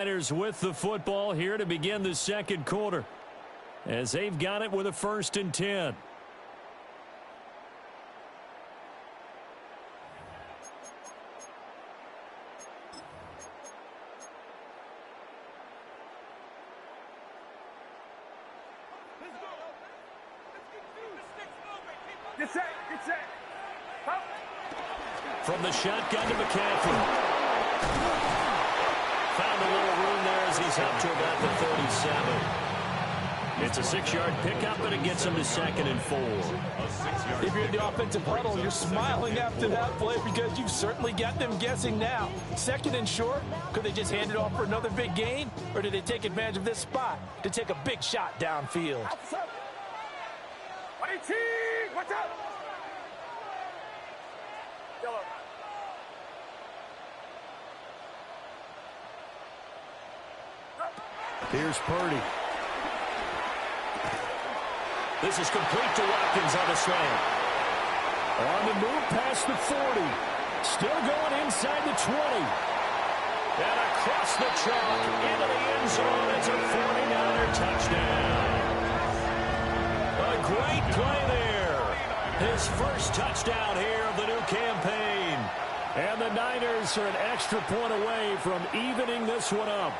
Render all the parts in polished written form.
Niners with the football here to begin the second quarter, as they've got it with a 1st and 10. From the shotgun to McCaffrey. Found a little room there as he's up to about the 37. It's a 6-yard pickup, and it gets him to 2nd and 4. If you're in the offensive huddle, you're smiling after that play because you've certainly got them guessing now. 2nd and short, could they just hand it off for another big gain? Or did they take advantage of this spot to take a big shot downfield? Watch out! Here's Purdy. This is complete to Watkins on the slant. On the move past the 40. Still going inside the 20. And across the chalk into the end zone. It's a 49er touchdown. A great play there. His first touchdown here of the new campaign. And the Niners are an extra point away from evening this one up.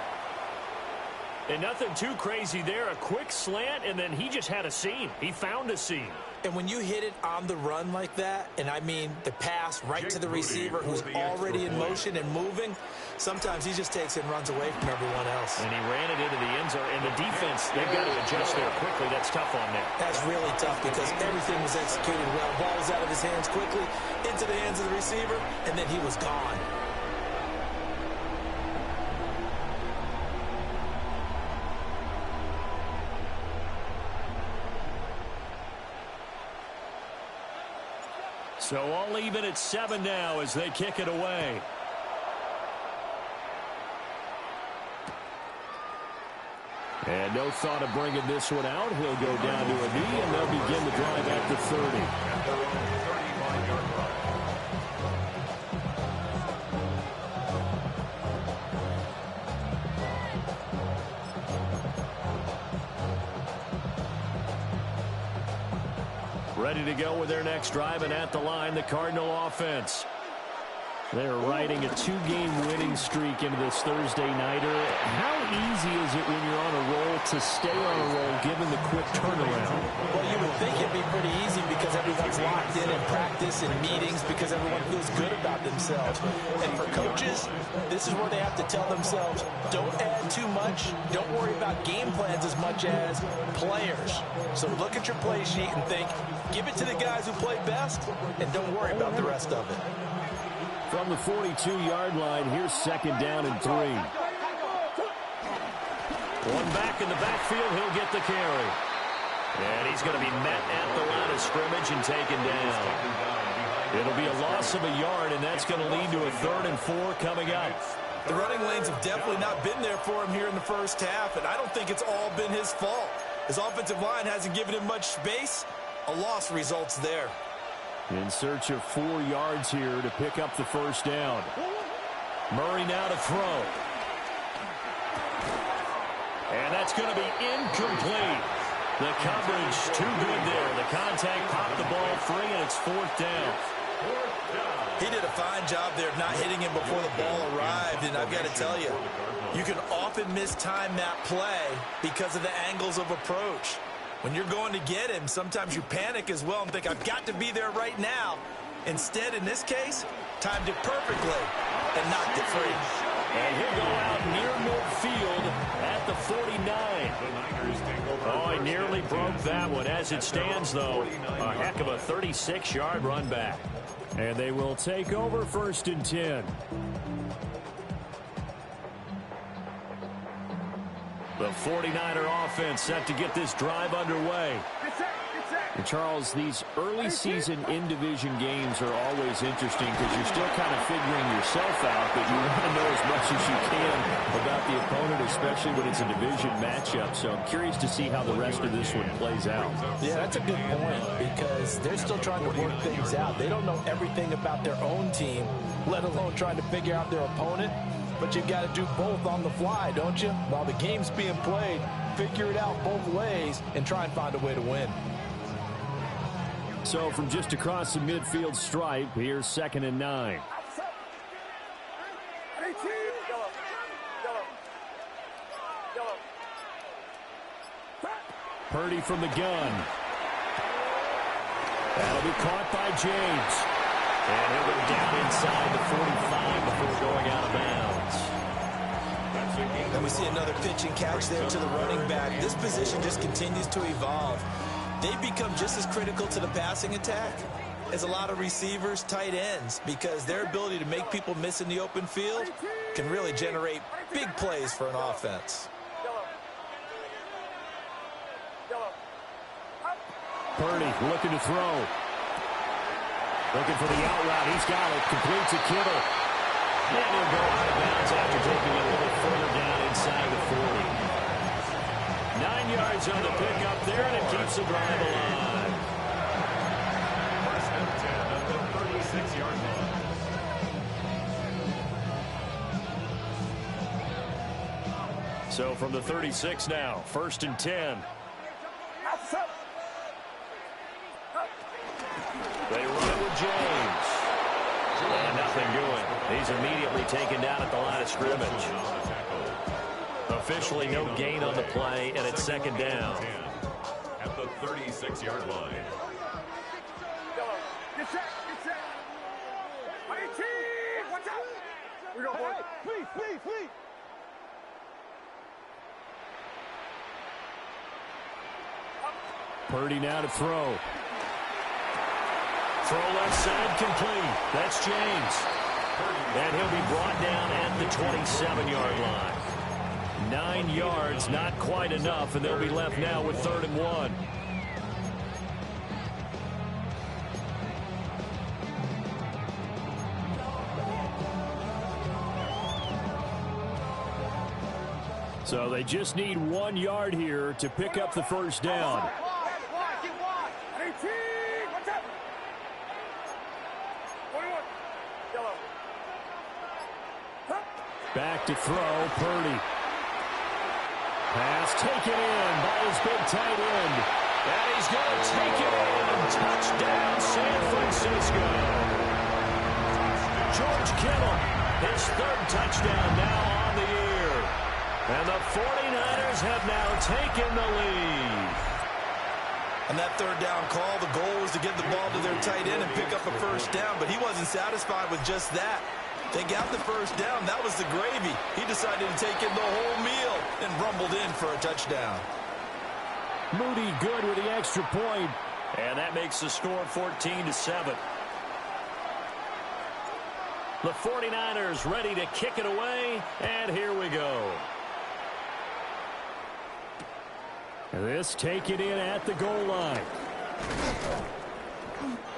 And nothing too crazy there. A quick slant, and then he just had a seam. He found a seam. And when you hit it on the run like that, and I mean the pass right to the receiver who's already in motion and moving, sometimes he just takes it and runs away from everyone else. And he ran it into the end zone. And the defense, they've got to adjust there quickly. That's tough on them. That's really tough because everything was executed well. Ball was out of his hands quickly, into the hands of the receiver, and then he was gone. So all even at 7 now as they kick it away. And no thought of bringing this one out. He'll go down to a knee, and they'll begin the drive at the 30. Ready to go with their next drive, and at the line, the Cardinal offense. They're riding a 2-game winning streak into this Thursday nighter. How easy is it when you're on a roll to stay on a roll given the quick turnaround? Well, you would think it'd be pretty easy because everyone's locked in practice and meetings because everyone feels good about themselves. And for coaches, this is where they have to tell themselves, don't add too much, don't worry about game plans as much as players. So look at your play sheet and think, give it to the guys who play best, and don't worry about the rest of it. From the 42-yard line, here's 2nd down and 3. One back in the backfield, he'll get the carry. And he's going to be met at the line of scrimmage and taken down. It'll be a loss of a yard, and that's going to lead to a 3rd and 4 coming up. The running lanes have definitely not been there for him here in the first half, and I don't think it's all been his fault. His offensive line hasn't given him much space. A loss results there. In search of 4 yards here to pick up the 1st down. Murray now to throw. And that's going to be incomplete. The coverage too good there. The contact popped the ball free, and it's 4th down. He did a fine job there of not hitting him before the ball arrived, and I've got to tell you, you can often mistime that play because of the angles of approach. When you're going to get him, sometimes you panic as well and think, I've got to be there right now. Instead, in this case, timed it perfectly and knocked it free. And he'll go out near midfield at the 49. Oh, he nearly broke that one. As it stands, though, a heck of a 36-yard run back. And they will take over 1st and 10. The 49er offense set to get this drive underway. And Charles, these early season in-division games are always interesting because you're still kind of figuring yourself out, but you want to know as much as you can about the opponent, especially when it's a division matchup. So I'm curious to see how the rest of this one plays out. Yeah, that's a good point because they're still trying to work things out. They don't know everything about their own team, let alone trying to figure out their opponent. but you've got to do both on the fly, don't you? While the game's being played, figure it out both ways and try and find a way to win. So from just across the midfield stripe, here's 2nd and 9. Purdy from the gun. That'll be caught by James. And he'll go down inside the 45 before going out of bounds. And we see another pitch and catch there to the running back. This position just continues to evolve. They become just as critical to the passing attack as a lot of receivers, tight ends, because their ability to make people miss in the open field can really generate big plays for an offense. Purdy looking to throw. Looking for the out route. He's got it. Complete to Kittle. And he'll go out of bounds after taking it a little further down inside the 40. 9 yards on the pickup there, and it keeps the drive alive. First and 10 at the 36-yard line. So from the 36 now, 1st and 10. They run with James. And nothing doing. He's immediately taken down at the line of scrimmage. Officially no gain on the play, and it's 2nd down. At the 36-yard line. Get set. Watch out. We go, boy. Please. Purdy now to throw. Throw left side complete. That's James. And he'll be brought down at the 27-yard line. 9 yards, not quite enough, and they'll be left now with 3rd and 1. So they just need 1 yard here to pick up the first down. Back to throw, Purdy. Pass taken in by his big tight end. And he's going to take it in. Touchdown, San Francisco. George Kittle, his 3rd touchdown now on the year. And the 49ers have now taken the lead. And that 3rd down call, the goal was to get the ball to their tight end and pick up a first down, but he wasn't satisfied with just that. They got the first down. That was the gravy. He decided to take in the whole meal and rumbled in for a touchdown. Moody good with the extra point. And that makes the score 14-7. The 49ers ready to kick it away. And here we go. This take it in at the goal line.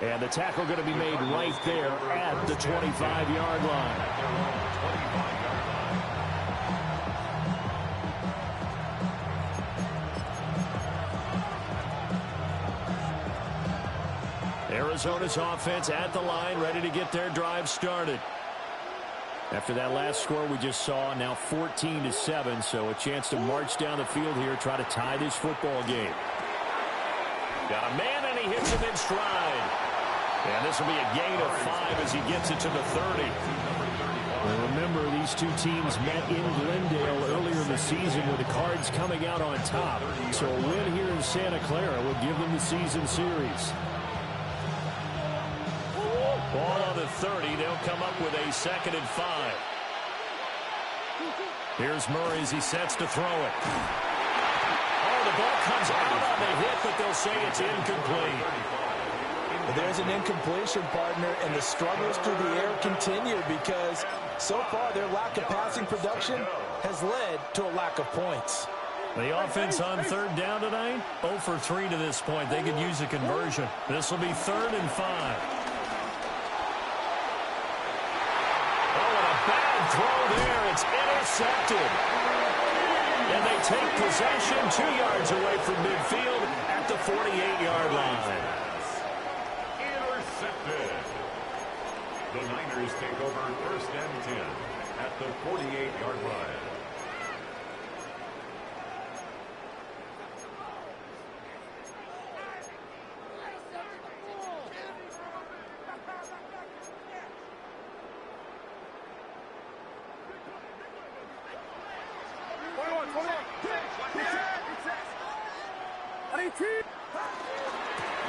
And the tackle going to be made right there at the 25-yard line. Arizona's offense at the line, ready to get their drive started. After that last score we just saw, now 14-7, so a chance to march down the field here, try to tie this football game. Got a man, and he hits him in stride. And this will be a gain of 5 as he gets it to the 30. Well, remember, these two teams met in Glendale earlier in the season with the Cards coming out on top. So a win here in Santa Clara will give them the season series. Ball on the 30. They'll come up with a 2nd and 5. Here's Murray as he sets to throw it. Oh, the ball comes out on the hit, but they'll say it's incomplete. There's an incompletion, partner, and the struggles through the air continue because so far their lack of passing production has led to a lack of points. The offense on 3rd down tonight, 0 for 3 to this point. They could use a conversion. This will be 3rd and 5. Oh, and a bad throw there. It's intercepted. And they take possession 2 yards away from midfield at the 48-yard line. Intercepted. The Niners take over 1st and 10 at the 48-yard line.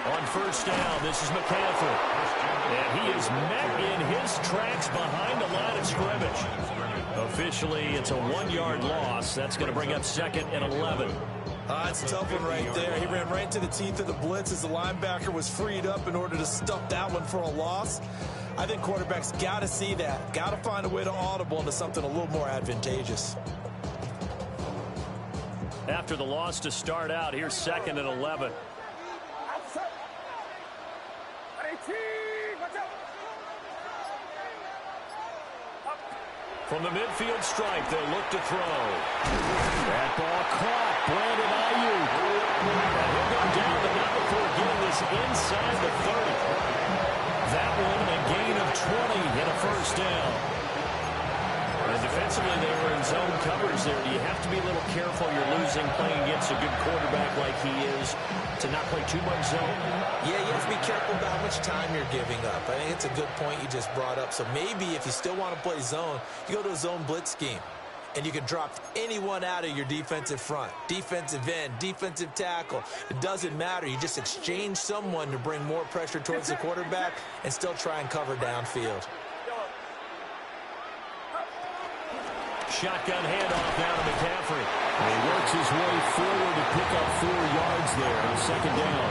On first down, this is McCaffrey. And he is met in his tracks behind the line of scrimmage. Officially, it's a 1-yard loss. That's going to bring up second and 11. It's a tough one right there. He ran right to the teeth of the blitz as the linebacker was freed up in order to stuff that one for a loss. I think quarterbacks got to see that. Got to find a way to audible into something a little more advantageous. After the loss to start out, here's second and 11. From the midfield stripe, they'll look to throw. That ball caught. Brandon Ayuk. And he'll go down, but not before getting this inside the 30. That one a gain of 20 and a first down. And defensively, they were in zone covers there. Do you have to be a little careful? You're losing playing against a good quarterback like he is to not play too much zone? Yeah, you have to be careful about how much time you're giving up. I think it's a good point you just brought up. So maybe if you still want to play zone, you go to a zone blitz scheme. And you can drop anyone out of your defensive front. Defensive end, defensive tackle. It doesn't matter. You just exchange someone to bring more pressure towards the quarterback and still try and cover downfield. Shotgun handoff now to McCaffrey. And he works his way forward to pick up 4 yards there on second down.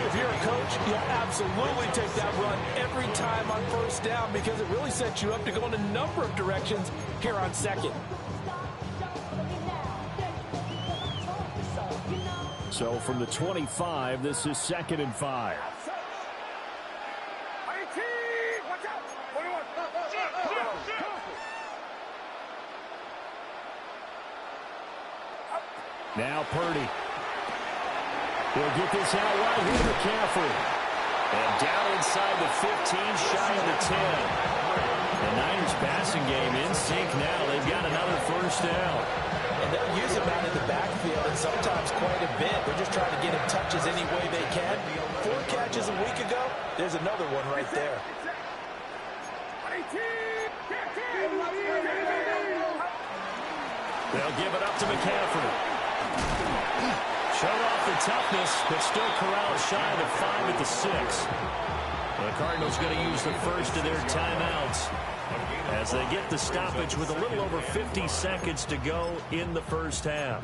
If you're a coach, you'll absolutely take that run every time on first down because it really sets you up to go in a number of directions here on second. So from the 25, this is second and 5. Now Purdy. He'll get this out right here to McCaffrey. And down inside the 15, shy of the 10. The Niners passing game in sync now. They've got another first down. And they'll use him out in the backfield and sometimes quite a bit. They're just trying to get him touches any way they can. 4 catches a week ago. There's another one right there. They'll give it up to McCaffrey. Showed off the toughness, but still corralled shy of the 5 at the 6. The Cardinals going to use the first of their timeouts as they get the stoppage with a little over 50 seconds to go in the first half.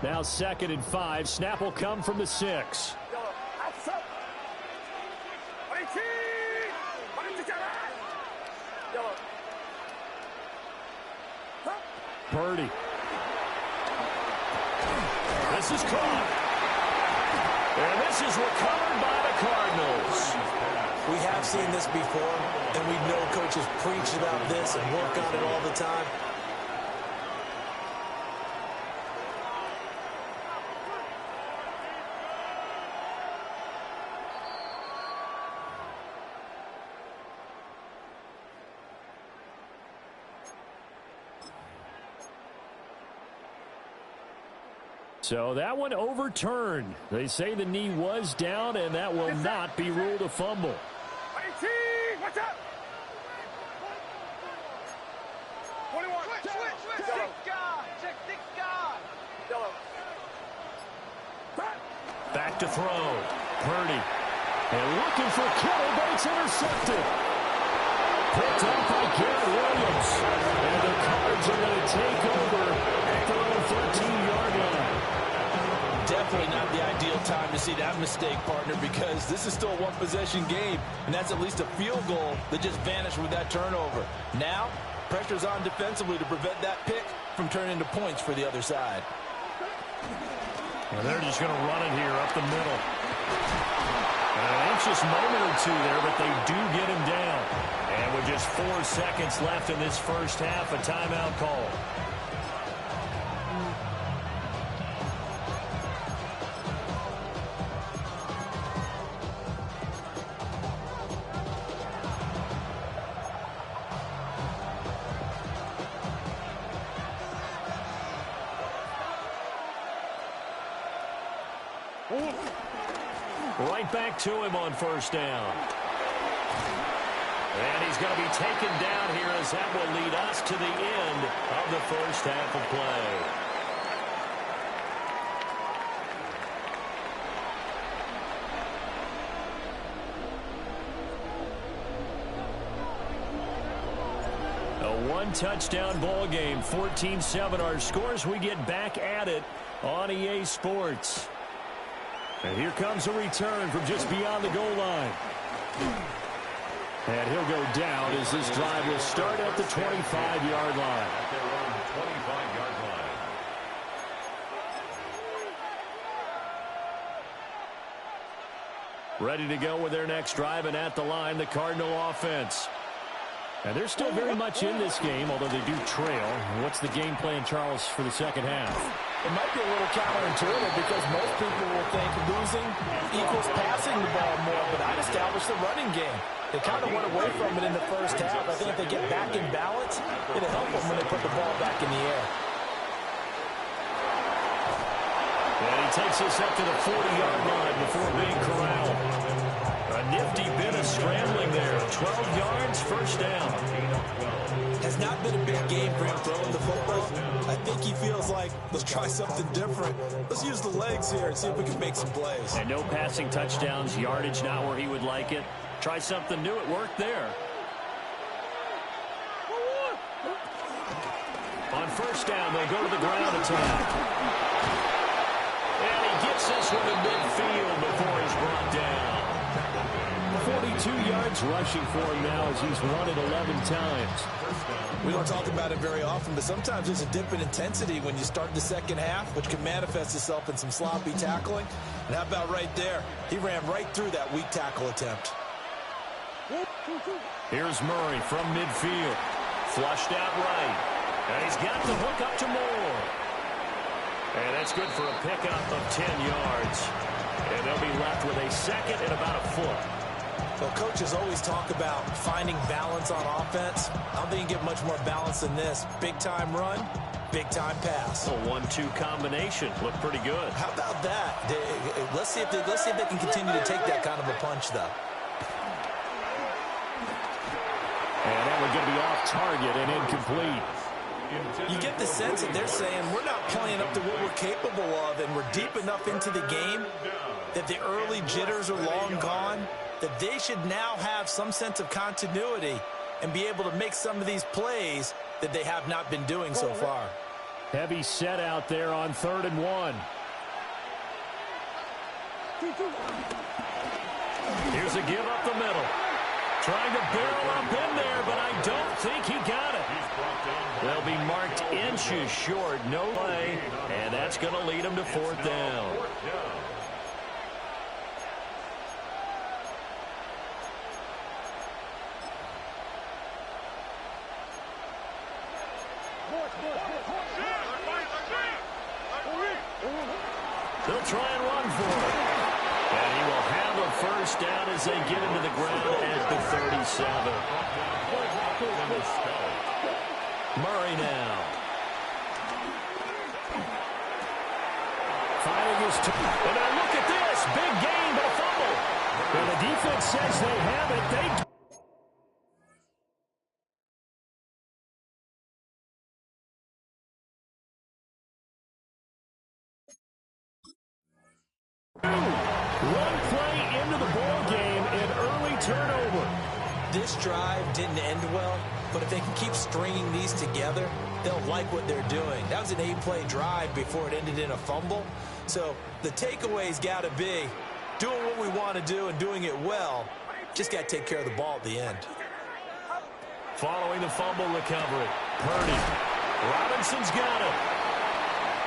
Now second and 5. Snap will come from the 6. Purdy. This is caught. And this is recovered by the Cardinals. We have seen this before, and we know coaches preach about this and work on it all the time. So that one overturned. They say the knee was down, and that will not be ruled a fumble. Watch out! 21. Switch. Six guard. Back to throw. Purdy. And looking for Kittle, but it's intercepted. Picked up by Garrett Williams. And the Cards are going to take over at their own 13-yard line. Definitely not the ideal time to see that mistake, partner, because this is still a one-possession game, and that's at least a field goal that just vanished with that turnover. Now, pressure's on defensively to prevent that pick from turning into points for the other side. Well, they're just going to run it here up the middle. An anxious moment or two there, but they do get him down. And with just 4 seconds left in this first half, a timeout call. Right back to him on first down. And he's going to be taken down here as that will lead us to the end of the first half of play. A one-touchdown ball game, 14-7 our scores. We get back at it on EA Sports. And here comes a return from just beyond the goal line. And he'll go down as this drive will start at the 25-yard line. At their own 25-yard line. Ready to go with their next drive, and at the line, the Cardinal offense. And they're still very much in this game, although they do trail. What's the game plan, Charles, for the second half? It might be a little counterintuitive because most people will think losing equals passing the ball more, but I'd establish the running game. They kind of went away from it in the first half. I think if they get back in balance, it'll help them when they put the ball back in the air. And he takes us up to the 40-yard line before being corralled. A nifty bit of scrambling there. 12 yards, first down. Has not been a big game for him throwing the football. I think he feels like, let's try something different. Let's use the legs here and see if we can make some plays. And no passing touchdowns, yardage not where he would like it. Try something new, it worked there. On first down, they'll go to the ground attack. And he gets this one in midfield before he's brought down. 42 yards rushing for him now as he's run it 11 times. We don't talk about it very often, but sometimes there's a dip in intensity when you start the second half, which can manifest itself in some sloppy tackling. And how about right there? He ran right through that weak tackle attempt. Here's Murray from midfield. Flushed out right. And he's got the hook up to Moore. And that's good for a pickup of 10 yards. And they'll be left with a second and about a foot. Well, coaches always talk about finding balance on offense. I don't think you get much more balance than this. Big-time run, big-time pass. A 1-2 combination. Looked pretty good. How about that? Let's see if they can continue to take that kind of a punch, though. And that one's going to be off target and incomplete. You get the sense that they're saying we're not playing up to what we're capable of, and we're deep enough into the game that the early jitters are long gone, that they should now have some sense of continuity and be able to make some of these plays that they have not been doing so far. Heavy set out there on 3rd and 1. Here's a give up the middle. Trying to barrel up in there, but I don't think he got it. They'll be marked inches short, no play, and that's going to lead them to 4th down. They'll try and run for it. And he will have a first down as they get into the ground at the 37. Murray now. Finding his and now look at this. Big gain, but a fumble. And the defense says they have it. They do. One play into the ball game, an early turnover. This drive didn't end well, but if they can keep stringing these together, they'll like what they're doing. That was an 8-play drive before it ended in a fumble. So the takeaway's got to be doing what we want to do and doing it well. Just got to take care of the ball at the end. Following the fumble recovery, Purdy. Robinson's got it.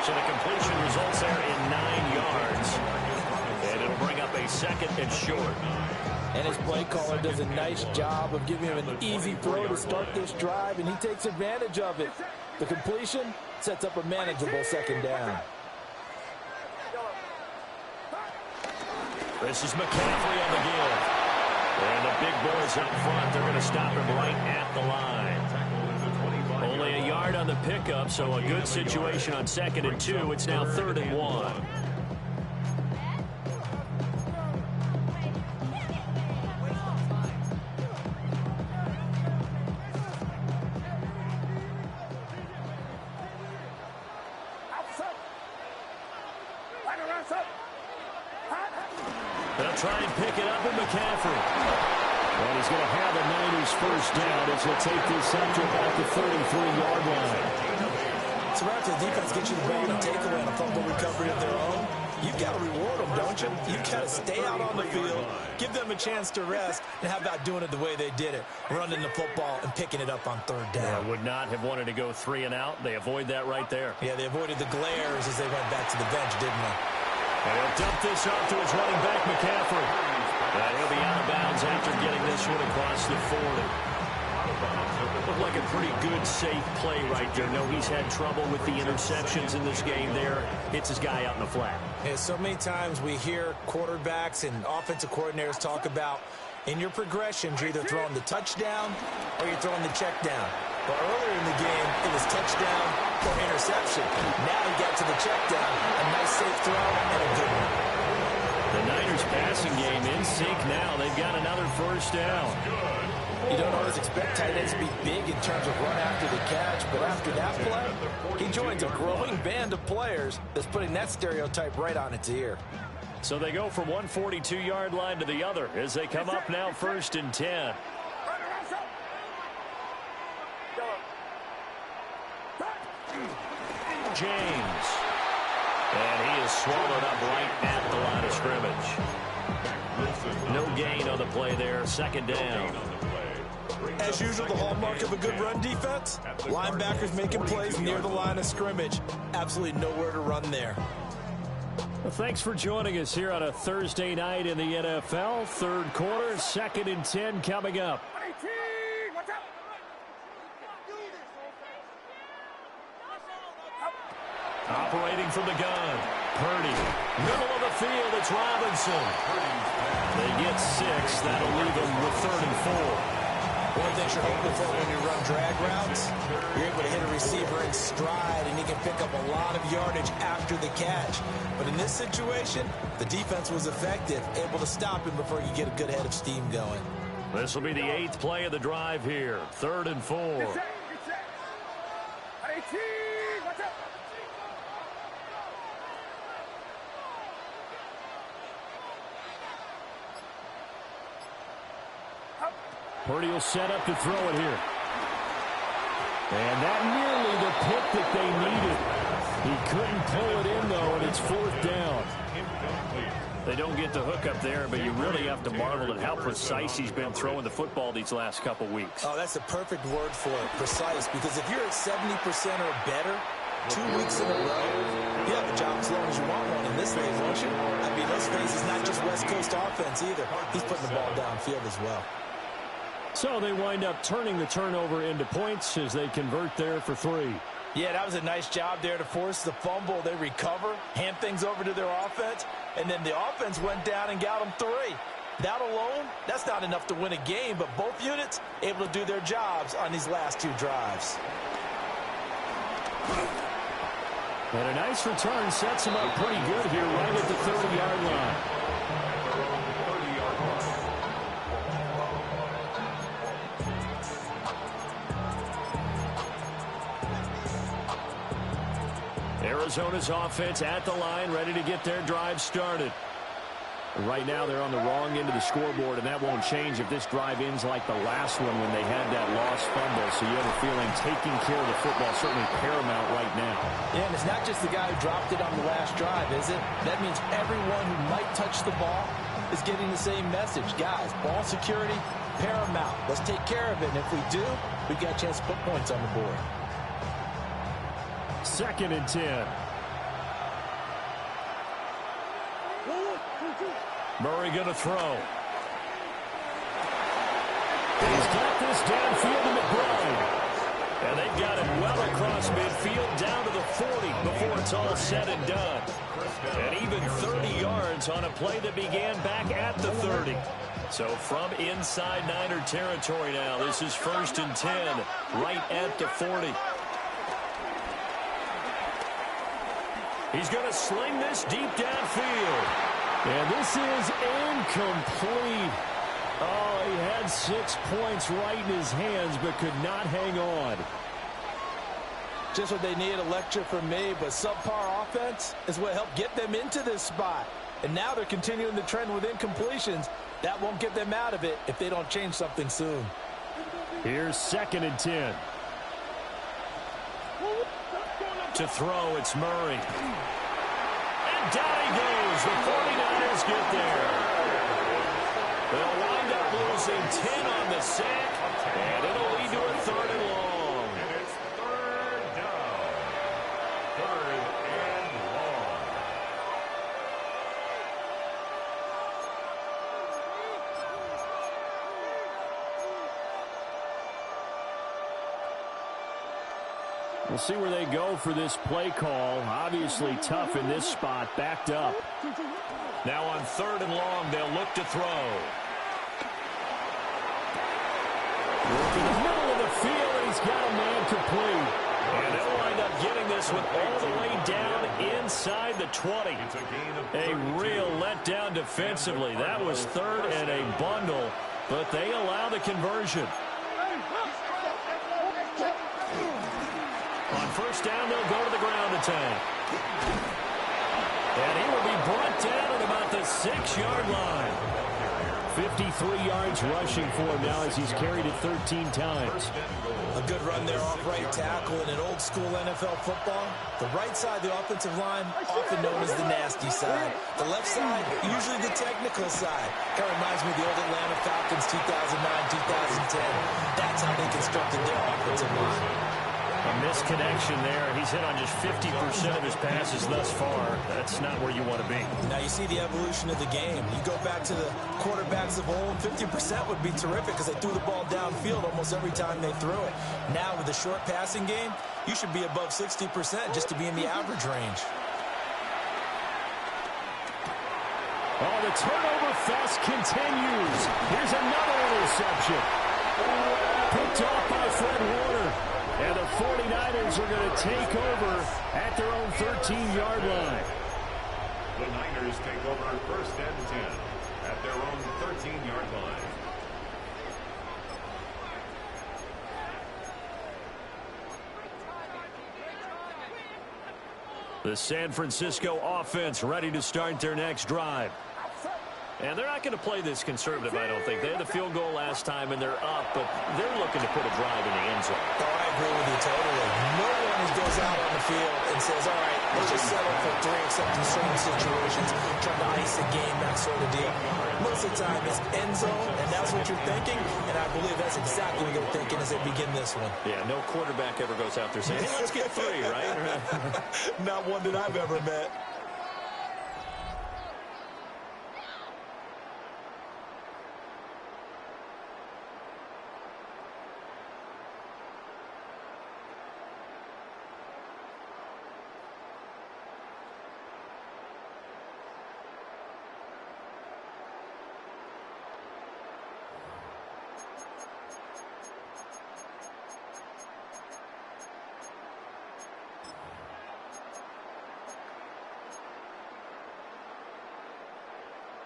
So the completion results there in 9 yards. And it'll bring up a second and short. And his play caller does a nice job of giving him an easy throw to start this drive, and he takes advantage of it. The completion sets up a manageable second down. This is McCaffrey on the give. And the big boys up front, they're going to stop him right at the line. Only a yard on the pickup, so a good situation on 2nd and 2. It's now 3rd and 1. They'll try and pick it up with McCaffrey. And he's going to have a Niners first down as he'll take this out to about the 33-yard line. So right after the defense gets you the ball and take away on a fumble recovery of their own, you've got to reward them, don't you? You've got to stay out on the field, give them a chance to rest, and how about doing it the way they did it, running the football and picking it up on third down. Yeah, would not have wanted to go 3 and out. They avoid that right there. Yeah, they avoided the glares as they went back to the bench, didn't they? And he'll dump this off to his running back, McCaffrey. He'll be out of bounds after getting this one across the 40. Looked like a pretty good, safe play right there. No, he's had trouble with the interceptions in this game there. Hits his guy out in the flat. Yeah, so many times we hear quarterbacks and offensive coordinators talk about in your progressions, you're either throwing the touchdown or you're throwing the check down. But earlier in the game, it was touchdown or interception. Now he got to the check down. A nice safe throw and a good one. The Niners passing game in sync now. They've got another first down. You don't always expect tight ends to be big in terms of run after the catch, but after that play, he joins a growing band of players that's putting that stereotype right on its ear. So they go from one 42-yard line to the other as they come up now first and 10. James. And he is swallowed up right at the line of scrimmage. No gain on the play there. Second down. As usual, the hallmark of a good run defense, linebackers making plays near the line of scrimmage. Absolutely nowhere to run there. Well, thanks for joining us here on a Thursday night in the NFL. Third quarter, second and 10 coming up. Operating from the gun, Purdy. Middle of the field, it's Robinson. They get 6. That'll leave them with 3rd and 4. One of the things you're hoping for when you run drag routes, you're able to hit a receiver in stride, and he can pick up a lot of yardage after the catch. But in this situation, the defense was effective, able to stop him before he could get a good head of steam going. This will be the 8th play of the drive here. 3rd and 4. Purdy will set up to throw it here. And that nearly the pick that they needed. He couldn't pull it in, though, and it's 4th down. They don't get the hook up there, but you really have to marvel at how precise he's been throwing the football these last couple weeks. Oh, that's the perfect word for it, precise, because if you're at 70% or better 2 weeks in a row, you have a job as long as you want one in this phase, won't you? I mean, this phase is not just West Coast offense either. He's putting the ball downfield as well. So they wind up turning the turnover into points as they convert there for 3. Yeah, that was a nice job there to force the fumble. They recover, hand things over to their offense, and then the offense went down and got them 3. That alone, that's not enough to win a game, but both units able to do their jobs on these last 2 drives. And a nice return sets them up pretty good here right at the 30-yard line. Arizona's offense at the line, ready to get their drive started. Right now, they're on the wrong end of the scoreboard, and that won't change if this drive ends like the last one when they had that lost fumble. So you have a feeling taking care of the football certainly paramount right now. Yeah, and it's not just the guy who dropped it on the last drive, is it? That means everyone who might touch the ball is getting the same message. Guys, ball security, paramount. Let's take care of it, and if we do, we've got a chance to put points on the board. 2nd and 10. Murray going to throw. He's got this downfield to McBride. And they've got it well across midfield down to the 40 before it's all said and done. And even 30 yards on a play that began back at the 30. So from inside Niner territory now, this is 1st and 10 right at the 40. He's going to sling this deep downfield. And this is incomplete. Oh, he had 6 points right in his hands, but could not hang on. Just what they need, a lecture from me, but subpar offense is what helped get them into this spot. And now they're continuing the trend with incompletions. That won't get them out of it if they don't change something soon. Here's 2nd and 10. To throw, it's Murray. And down he goes. The 49ers get there. They'll wind up losing 10 on the sack, and it'll lead to a 3rd and long. And it's 3rd down. 3rd and long. We'll see where they go for this play call. Obviously tough in this spot, backed up. Now on 3rd and long, they'll look to throw. Work in the middle of the field, and he's got a man complete. And they'll wind up getting this one all the way down inside the 20. A real letdown defensively. That was 3rd and a bundle, but they allow the conversion. On 1st down, they'll go to the ground attack. And he will be brought down at about the 6-yard line. 53 yards rushing for him now as he's carried it 13 times. A good run there off right tackle in an old-school NFL football. The right side of the offensive line, often known as the nasty side. The left side, usually the technical side. Kind of reminds me of the old Atlanta Falcons 2009, 2010. That's how they constructed their offensive line. A misconnection there. He's hit on just 50% of his passes thus far. That's not where you want to be. Now you see the evolution of the game. You go back to the quarterbacks of old, 50% would be terrific because they threw the ball downfield almost every time they threw it. Now with the short passing game, you should be above 60% just to be in the average range. Oh, the turnover fest continues. Here's another interception. Picked off by Fred Warner. And the 49ers are going to take over at their own 13-yard line. The Niners take over 1st and 10 at their own 13-yard line. The San Francisco offense ready to start their next drive. And they're not going to play this conservative, I don't think. They had the field goal last time, and they're up, but they're looking to put a drive in the end zone. Oh, I agree with you totally. No one goes out on the field and says, all right, let's just settle for 3 except in certain situations, trying to ice a game, that sort of deal. Most of the time, it's end zone, and that's what you're thinking, and I believe that's exactly what they're thinking as they begin this one. Yeah, no quarterback ever goes out there saying, hey, let's get 3, right? Not one that I've ever met.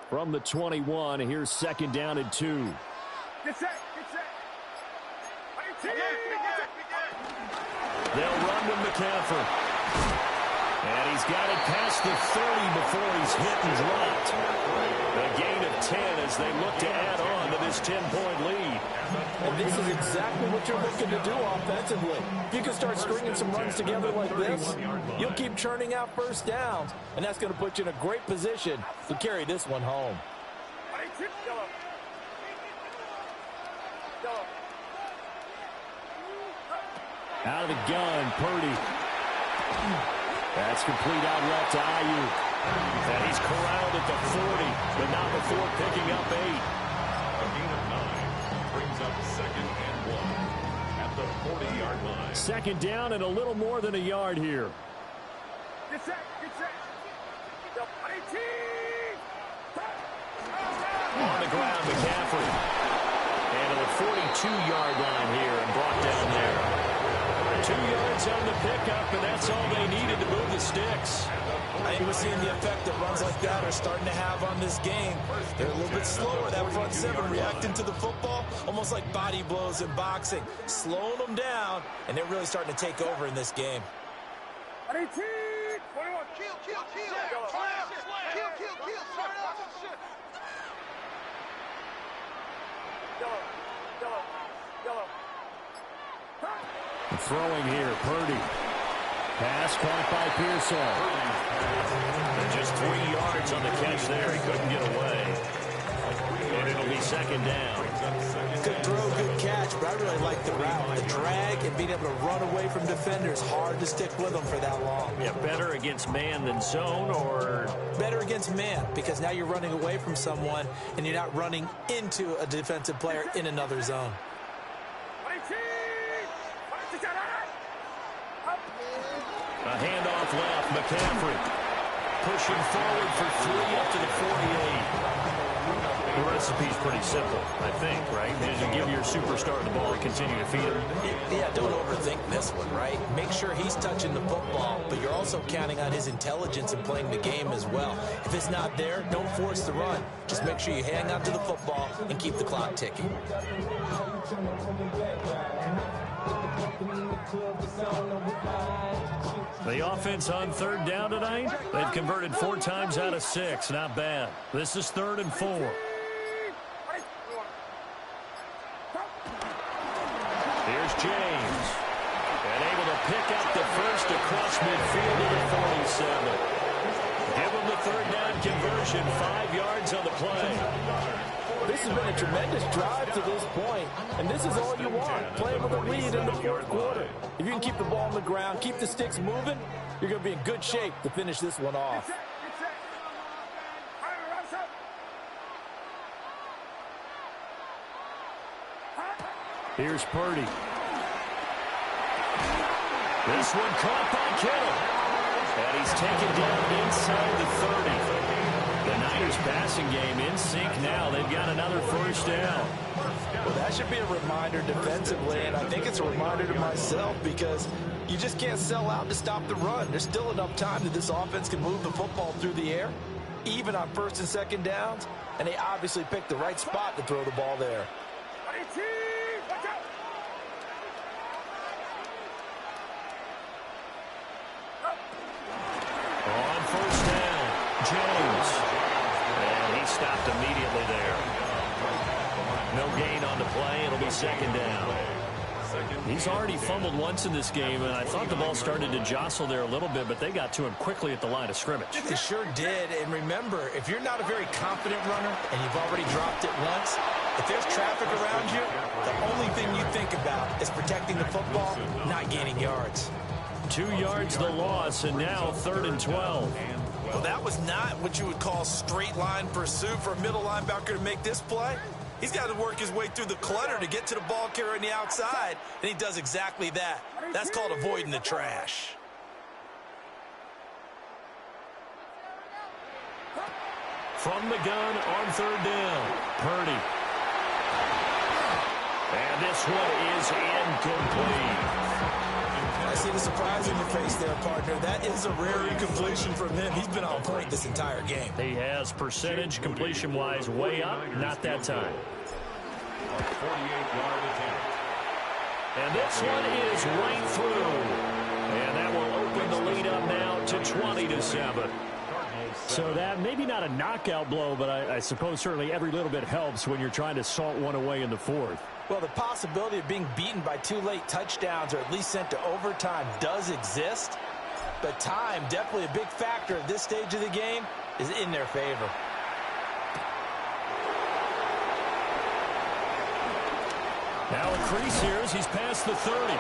From the 21, here's 2nd down and 2. Get set. They'll run to McCaffrey. And he's got it past the 30 before he's hit and dropped. A gain of 10 as they look to add on to this 10-point lead. And this is exactly what you're looking to do offensively. If you can start stringing some runs together like this, you'll keep churning out 1st downs, and that's going to put you in a great position to carry this one home. Out of the gun, Purdy. That's complete out left to Ayuk. And he's corralled at the 40, but not before picking up 8. A gain of 9 brings up 2nd and 1 at the 40-yard line. 2nd down and a little more than a yard here. Get set. On the ground, McCaffrey. And to the 42-yard line here and brought down there. 2 yards on the pickup, and that's all they needed to move the sticks. I think we're seeing the effect that runs like that are starting to have on this game. They're a little bit slower, that front 7, reacting to the football, almost like body blows in boxing, slowing them down, and they're really starting to take over in this game. 18, 21, kill. Throwing here, Purdy. Pass caught by Pearson. And just 3 yards on the catch there. He couldn't get away. And it'll be second down. Good throw, good catch, but I really like the route. The drag and being able to run away from defenders. Hard to stick with them for that long. Yeah, better against man than zone, or? Better against man, because now you're running away from someone and you're not running into a defensive player in another zone. A handoff left, McCaffrey pushing forward for 3 up to the 48. The recipe's pretty simple, I think, right? As you give your superstar the ball and continue to feed him. Yeah, don't overthink this one, right? Make sure he's touching the football, but you're also counting on his intelligence in playing the game as well. If it's not there, don't force the run. Just make sure you hang on to the football and keep the clock ticking. The offense on third down tonight, they've converted 4 times out of 6. Not bad. This is 3rd and 4. Here's James. And able to pick up the first across midfield to the 47. Give him the 3rd down conversion. 5 yards on the play. This has been a tremendous drive to this point, and this is all you want. Play with a lead in the 4th quarter. If you can keep the ball on the ground, keep the sticks moving, you're going to be in good shape to finish this one off. Here's Purdy. This one caught by Kittle. And he's taken down inside the 30. The Niners passing game in sync now. They've got another first down. Well, that should be a reminder defensively, and I think it's a reminder to myself because you just can't sell out to stop the run. There's still enough time that this offense can move the football through the air, even on 1st and 2nd downs, and they obviously picked the right spot to throw the ball there. On first down, James. And he stopped immediately there. No gain on the play. It'll be 2nd down. He's already fumbled once in this game, and I thought the ball started to jostle there a little bit, but they got to him quickly at the line of scrimmage. They sure did, and remember, if you're not a very confident runner and you've already dropped it once, if there's traffic around you, the only thing you think about is protecting the football, not gaining yards. 2 yards the loss, and now 3rd and 12. Well, that was not what you would call straight line pursuit for a middle linebacker to make this play. He's got to work his way through the clutter to get to the ball carrier on the outside, and he does exactly that. That's called avoiding the trash. From the gun on 3rd down, Purdy. And this one is incomplete. I see the surprise in your face there, partner. That is a rare incompletion from him. He's been on point this entire game. He has percentage completion-wise way up, not that time. A 48-yard attempt. And this one is right through. And that will open the lead up now to 20-7. So that maybe not a knockout blow, but I suppose certainly every little bit helps when you're trying to salt one away in the 4th. Well, the possibility of being beaten by 2 late touchdowns or at least sent to overtime does exist. But time, definitely a big factor at this stage of the game, is in their favor. Now a crease here as he's past the 30.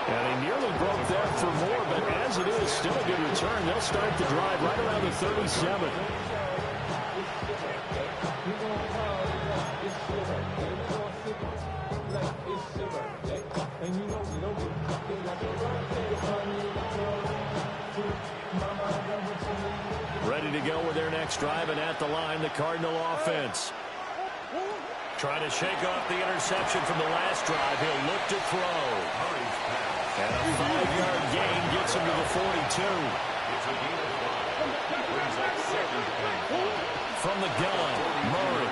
And he nearly broke that for more, but as it is, still a good return. They'll start the drive right around the 37. Ready to go with their next drive, and at the line, the Cardinal offense. Trying to shake off the interception from the last drive. He'll look to throw. And a 5-yard gain gets him to the 42. From the gun, Murray.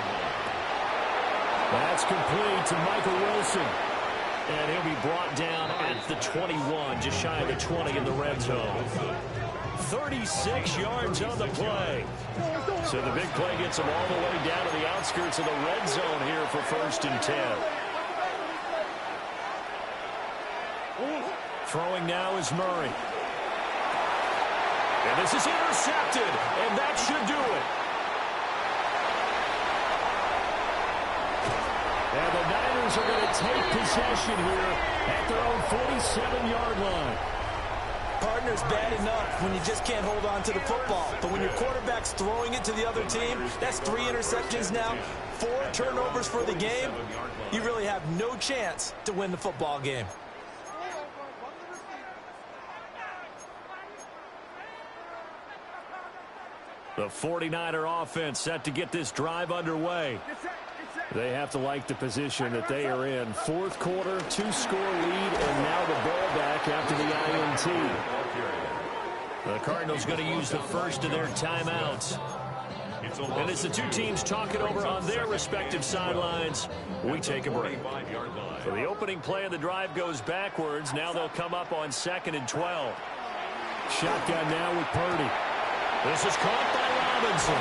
That's complete to Michael Wilson. And he'll be brought down at the 21, just shy of the 20 in the red zone. 36 yards on the play. So the big play gets them all the way down to the outskirts of the red zone here for 1st and 10. Throwing now is Murray. And this is intercepted, and that should do it. And the Niners are going to take possession here at their own 47-yard line. Partner's bad enough when you just can't hold on to the football. But when your quarterback's throwing it to the other team, that's 3 interceptions now, 4 turnovers for the game. You really have no chance to win the football game. The 49er offense set to get this drive underway. They have to like the position that they are in. 4th quarter, 2-score lead, and now the ball back after the INT. The Cardinals going to use the first of their timeouts. And as the two teams talk it over on their respective sidelines, we take a break. So the opening play of the drive goes backwards. Now they'll come up on 2nd and 12. Shotgun now with Purdy. This is caught by Robinson.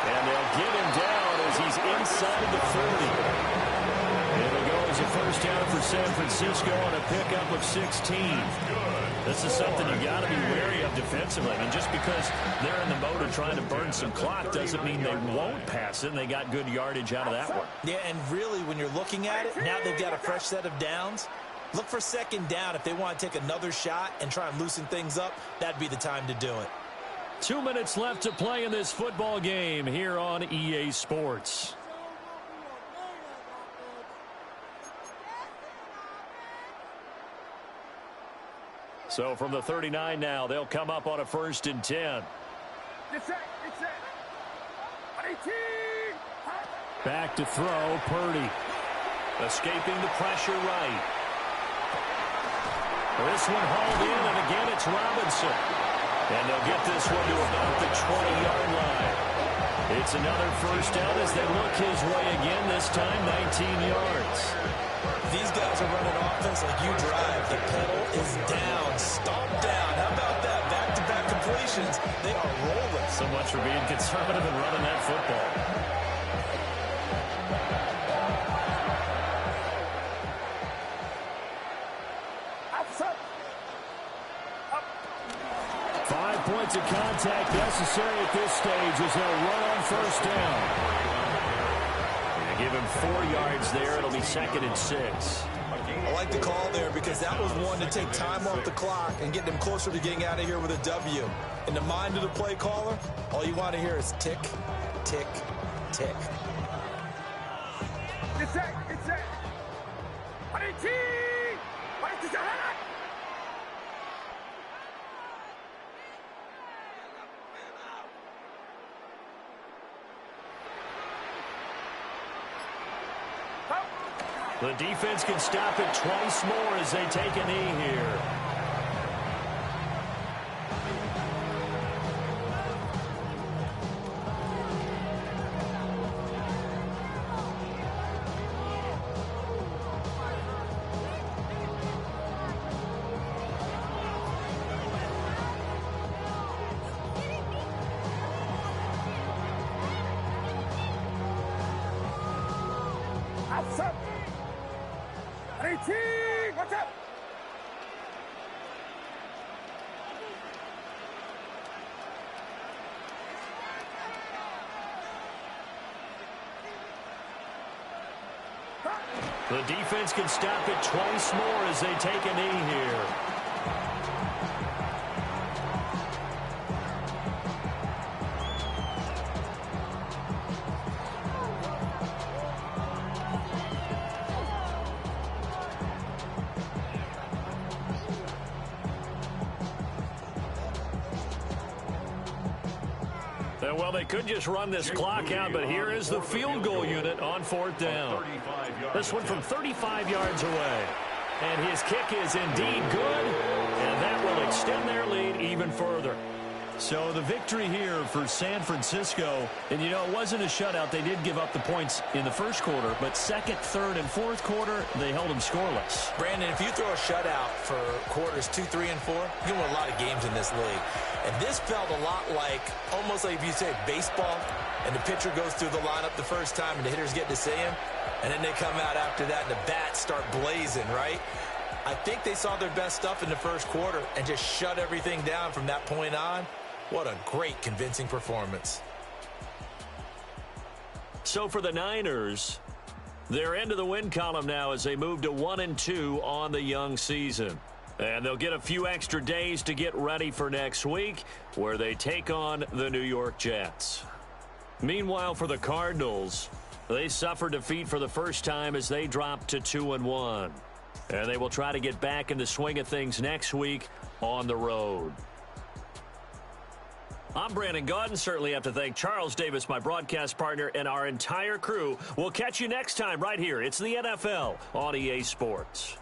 And they'll get him down as he's inside the 40. It'll go as a first down for San Francisco on a pickup of 16. This is something you got to be wary of defensively. I mean, just because they're in the mode of trying to burn some clock doesn't mean they won't pass it, and they got good yardage out of that one. Yeah, and really, when you're looking at it, now they've got a fresh set of downs. Look for 2nd down. If they want to take another shot and try and loosen things up, that'd be the time to do it. 2 minutes left to play in this football game here on EA Sports. So from the 39 now, they'll come up on a 1st and 10. Back to throw, Purdy. Escaping the pressure right. This one hauled in, and again it's Robinson. And they'll get this one to about the 20-yard line. It's another first down as they look his way again, this time 19 yards. These guys are running offense like you drive. The pedal is down, stomp down. How about that? Back-to-back completions. They are rolling. So much for being conservative and running that football. Points of contact necessary at this stage as they'll run on first down. And give him 4 yards there. It'll be 2nd and 6. I like the call there because that was one to take time off the clock and get them closer to getting out of here with a W. In the mind of the play caller, all you want to hear is tick, tick, tick. It's set. The defense can stop it twice more as they take a knee here. Outside. 18. Watch out. The defense can stop it twice more as they take a knee here. Well, they could just run this clock out, but here is the field goal unit on 4th down. This one from 35 yards away. And his kick is indeed good, and that will extend their lead even further. So the victory here for San Francisco, and you know, it wasn't a shutout. They did give up the points in the first quarter, but second, third, and fourth quarter, they held them scoreless. Brandon, if you throw a shutout for quarters 2, 3, and 4, you can win a lot of games in this league. And this felt a lot like, almost like if you say baseball, and the pitcher goes through the lineup the first time, and the hitters get to see him, and then they come out after that, and the bats start blazing, right? I think they saw their best stuff in the first quarter and just shut everything down from that point on. What a great, convincing performance. So for the Niners, they're into the win column now as they move to 1-2 on the young season. And they'll get a few extra days to get ready for next week, where they take on the New York Jets. Meanwhile, for the Cardinals, they suffered defeat for the first time as they dropped to 2-1. And they will try to get back in the swing of things next week on the road. I'm Brandon Gaudin. Certainly have to thank Charles Davis, my broadcast partner, and our entire crew. We'll catch you next time right here. It's the NFL on EA Sports.